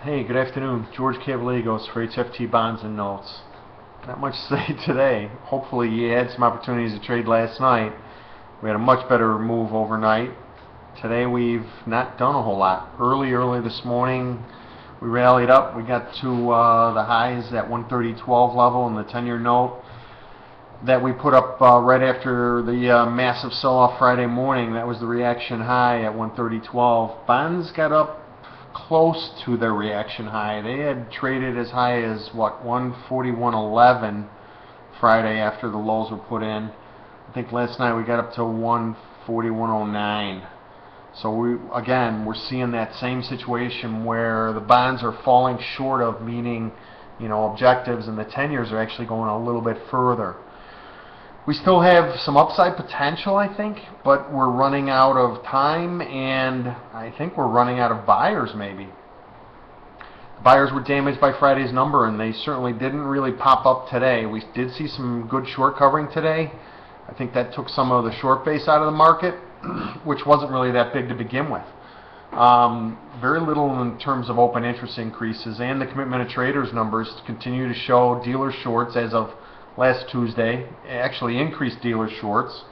Hey, good afternoon. George Cavaligos for HFT Bonds and Notes. Not much to say today. Hopefully you had some opportunities to trade last night. We had a much better move overnight. Today we've not done a whole lot. Early this morning we rallied up. We got to the highs at 130.12 level in the 10-year note that we put up right after the massive sell-off Friday morning. That was the reaction high at 130.12. Bonds got up close to their reaction high. They had traded as high as 141.11 Friday after the lows were put in. I think last night we got up to 141.09. So we're seeing that same situation where the bonds are falling short of meeting, objectives, and the 10-years are actually going a little bit further. We still have some upside potential, I think, but we're running out of time, and I think we're running out of buyers maybe. The buyers were damaged by Friday's number, and they certainly didn't really pop up today. We did see some good short covering today. I think that took some of the short base out of the market, which wasn't really that big to begin with. Very little in terms of open interest increases, and the commitment of traders numbers continue to show dealer shorts as of last Tuesday, actually increased dealer shorts,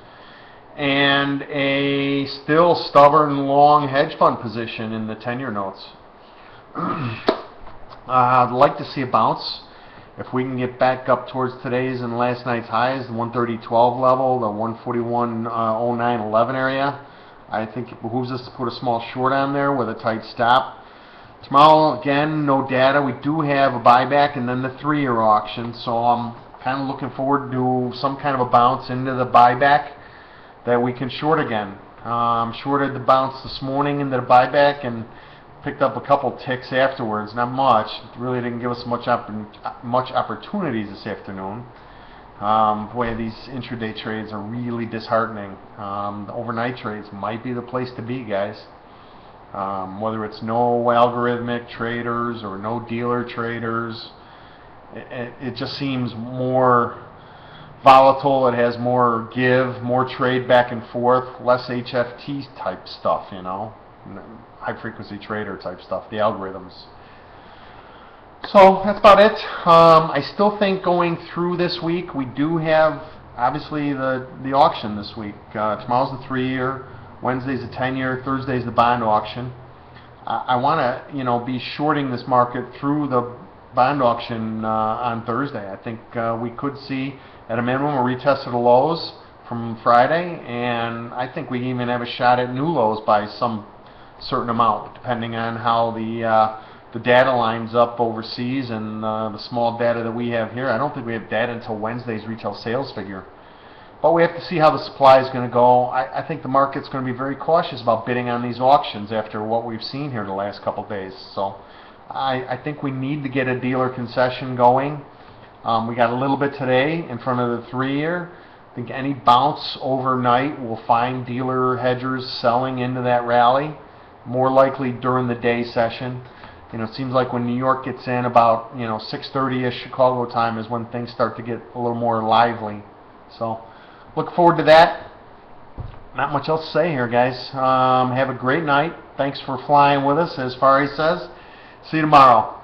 and a still stubborn long hedge fund position in the 10-year notes. I'd like to see a bounce. If we can get back up towards today's and last night's highs, the 130.12 level, the 141.09.11 area, I think it behooves us to put a small short on there with a tight stop. Tomorrow, again, no data. We do have a buyback and then the 3-year auction, so I'm kind of looking forward to some kind of a bounce into the buyback that we can short again. Shorted the bounce this morning into the buyback and picked up a couple ticks afterwards. Not much. It really didn't give us much opportunities this afternoon. Boy, these intraday trades are really disheartening. The overnight trades might be the place to be, guys. Whether it's no algorithmic traders or no dealer traders, it just seems more volatile. It has more give, more trade back and forth, less HFT type stuff, high frequency trader type stuff, the algorithms. So that's about it. I still think going through this week, we do have obviously the auction this week. Tomorrow's the 3-year, Wednesday's the 10-year, Thursday's the bond auction. I want to be shorting this market through the bond auction on Thursday. I think we could see at a minimum a retest of the lows from Friday, and I think we even have a shot at new lows by some certain amount, depending on how the data lines up overseas and the small data that we have here. I don't think we have data until Wednesday's retail sales figure, but we have to see how the supply is going to go. I think the market's going to be very cautious about bidding on these auctions after what we've seen here the last couple of days. So I think we need to get a dealer concession going. We got a little bit today in front of the 3-year. I think any bounce overnight will find dealer hedgers selling into that rally, more likely during the day session. It seems like when New York gets in about 6:30ish Chicago time is when things start to get a little more lively. So look forward to that. Not much else to say here, guys. Have a great night. Thanks for flying with us, as Fari says. See you tomorrow.